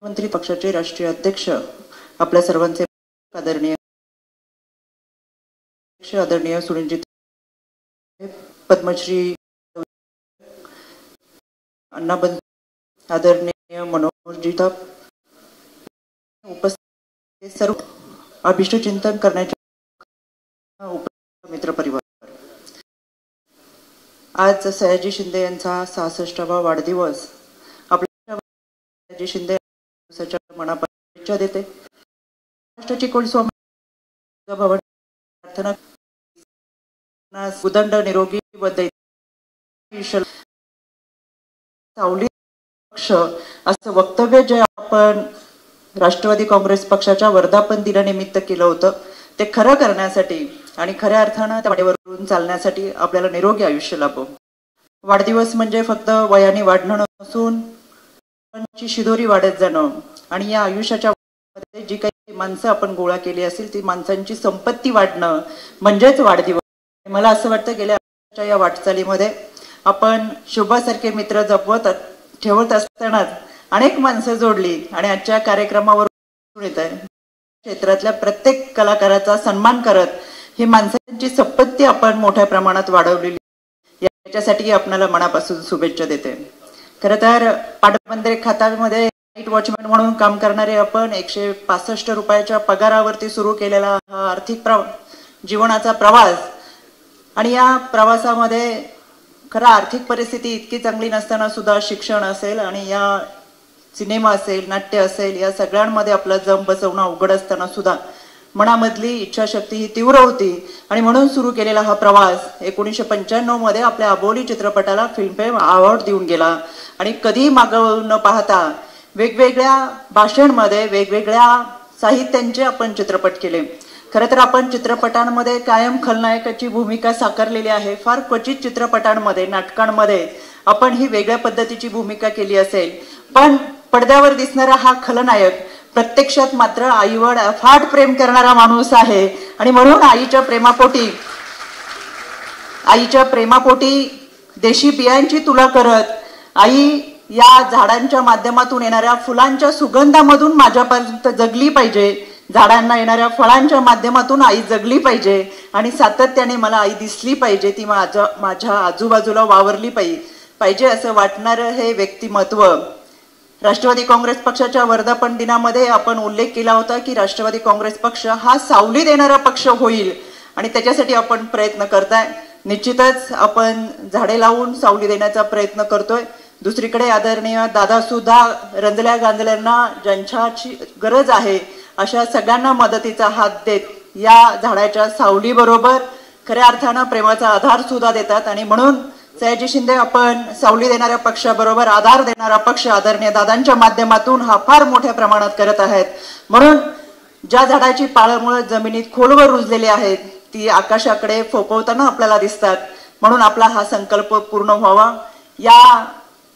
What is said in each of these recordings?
मंत्री पक्षाचे राष्ट्रीय अध्यक्ष आपल्या सर्वांचे आदरणीय सुनीलजी पद्मश्री अण्णाबंधू आदरणीय मनोहरजी उपस्थित सर्व अभिष्ट चिंतन करण्याचे मित्र परिवार, आज सयाजी शिंदे यांचा 66वा वाढदिवस. आपल्या सयाजी शिंदे मनापासून शुभेच्छा देते. महाराष्ट्राची कुलस्वामी भवन प्रार्थना उदंड निरोगी व सावली पक्ष असं वक्तव्य जे आपण राष्ट्रवादी काँग्रेस पक्षाच्या वर्धापन दिनानिमित्त केलं होतं ते खरं करण्यासाठी आणि खऱ्या अर्थानं त्या वाटेवरून चालण्यासाठी आपल्याला निरोगी आयुष्य लाभो. वाढदिवस म्हणजे फक्त वयाने वाढणं नसून शिदोरी वाढत जाणं आणि या आयुष्याच्या मध्ये जी काही माणसं आपण गोळा केली असेल ती माणसांची संपत्ती वाढणं म्हणजेच वाढदिवस. मला असं वाटतं गेल्या या वाटचालीमध्ये आपण शुभासारखे मित्र जपवत ठेवत असतानाच अनेक माणसं जोडली आणि आजच्या कार्यक्रमावर येत आहे क्षेत्रातल्या प्रत्येक कलाकाराचा सन्मान करत ही माणसांची संपत्ती आपण मोठ्या प्रमाणात वाढवलेली, याच्यासाठी आपल्याला मनापासून शुभेच्छा देते. खरं तर पाटबंधारे खात्यामध्ये नाईट वॉचमॅन म्हणून काम करणारे आपण 165 रुपयाच्या पगारावरती सुरू केलेला हा आर्थिक जीवनाचा प्रवास आणि या प्रवासामध्ये खरं आर्थिक परिस्थिती इतकी चांगली नसताना सुद्धा शिक्षण असेल आणि या सिनेमा असेल नाट्य असेल या सगळ्यांमध्ये आपला जम बसवणं अवघड असताना सुद्धा मनामधली इच्छाशक्ती ही तीव्र होती आणि म्हणून सुरू केलेला हा प्रवास 1995 मध्ये आपल्या अबोली चित्रपटाला फिल्मफेअर अवॉर्ड देऊन गेला आणि कधी मागं न पाहता वेगवेगळ्या भाषणांमध्ये वेगवेगळ्या साहित्यांचे आपण चित्रपट केले. खरं तर आपण चित्रपटांमध्ये कायम खलनायकाची भूमिका साकारलेली आहे. फार क्वचित चित्रपटांमध्ये नाटकांमध्ये आपण ही वेगळ्या पद्धतीची भूमिका केली असेल, पण पडद्यावर दिसणारा हा खलनायक प्रत्यक्षात मात्र आईवर अफाट प्रेम करणारा माणूस आहे आणि म्हणून आईच्या प्रेमापोटी देशी बियांची तुला करत आई या झाडांच्या माध्यमातून येणाऱ्या फुलांच्या सुगंधामधून माझ्यापर्यंत जगली पाहिजे, झाडांना येणाऱ्या फळांच्या माध्यमातून आई जगली पाहिजे आणि सातत्याने मला आई दिसली पाहिजे, ती माझ्या आजूबाजूला वावरली पाहिजे असं वाटणारं हे व्यक्तिमत्व. राष्ट्रवादी काँग्रेस पक्षाच्या वर्धापन दिनामध्ये आपण उल्लेख केला होता की राष्ट्रवादी काँग्रेस पक्ष हा सावली देणारा पक्ष होईल आणि त्याच्यासाठी आपण प्रयत्न करताय. निश्चितच आपण झाडे लावून सावली देण्याचा प्रयत्न करतोय. दुसरीकडे आदरणीय दादा सुद्धा रंजल्या गांजल्यांना ज्यांच्याची गरज आहे अशा सगळ्यांना मदतीचा हात देत या झाडाच्या सावलीबरोबर खऱ्या अर्थानं प्रेमाचा आधार सुद्धा देतात आणि म्हणून सयाजी शिंदे आपण सावली देणाऱ्या पक्षाबरोबर आधार देणारा पक्ष आदरणीय दादांच्या माध्यमातून हा फार मोठ्या प्रमाणात करत आहेत. म्हणून ज्या झाडाची पाळमुळं जमिनीत खोलवर रुजलेली आहेत ती आकाशाकडे फोकवताना आपल्याला दिसतात. म्हणून आपला हा संकल्प पूर्ण व्हावा. या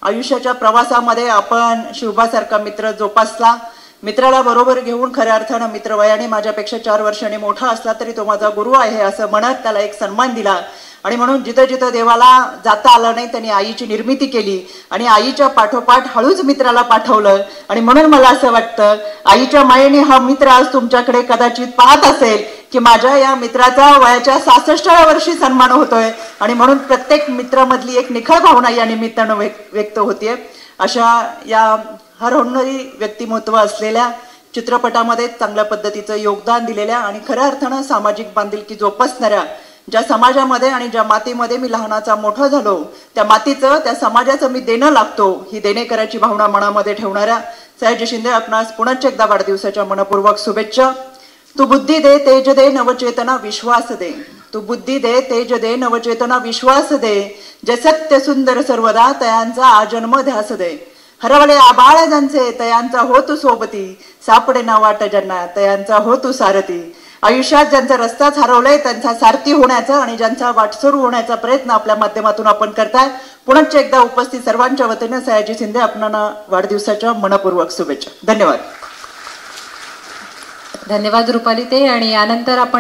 आयुष्याच्या प्रवासामध्ये आपण शिवबासारखा मित्र जोपासला. मित्राला बरोबर घेऊन खऱ्या अर्थानं मित्र वयाने माझ्यापेक्षा 4 वर्षांनी मोठा असला तरी तो माझा गुरु आहे असं म्हणत त्याला एक सन्मान दिला आणि म्हणून जिथं जिथं देवाला जाता आलं नाही त्यांनी आईची निर्मिती केली आणि आईच्या पाठोपाठ हळूच मित्राला पाठवलं आणि म्हणून मला असं वाटतं आईच्या मायेने हा मित्र आज तुमच्याकडे कदाचित पाहत असेल की माझ्या या मित्राचा वयाच्या 66व्या वर्षी सन्मान होतोय आणि म्हणून प्रत्येक मित्रामधली एक निखळ भावना या निमित्तानं व्यक्त होतीये. अशा या हरहोणारी व्यक्तिमत्व असलेल्या चित्रपटामध्ये चांगल्या पद्धतीचं योगदान दिलेल्या आणि खऱ्या अर्थानं सामाजिक बांधिलकी जोपासणाऱ्या ज्या समाजामध्ये आणि ज्या मातीमध्ये मी लहानाचा मोठा झालो त्या मातीचं त्या समाजाचं मी देणं लागतो ही देणेकराची भावना मनामध्ये ठेवणाऱ्या सयाजी शिंदे आपणास पुन्हा एकदा वाढदिवसाच्या मनपूर्वक शुभेच्छा. तू बुद्धी दे तेज दे नवचेतना विश्वास दे, तू बुद्धी दे तेज दे नवचेतना विश्वास दे, जे सत्य सुंदर सर्वदा तयांचा आजन्म ध्यास दे. हरवले आबाळ ज्यांचे तयांचा हो तू सोबती, सापडे ना वाट ज्यांना तयांचा हो तू सारथी. आयुष्यात ज्यांचा रस्ताच हरवलाय त्यांचा सारथी होण्याचा आणि ज्यांचा वाटसरू होण्याचा प्रयत्न आपल्या माध्यमातून आपण करताय. पुन्हा एकदा उपस्थित सर्वांच्या वतीने सयाजी शिंदे आपणाला वाढदिवसाच्या मनपूर्वक शुभेच्छा. धन्यवाद. धन्यवाद रुपाली ते. आणि यानंतर आपण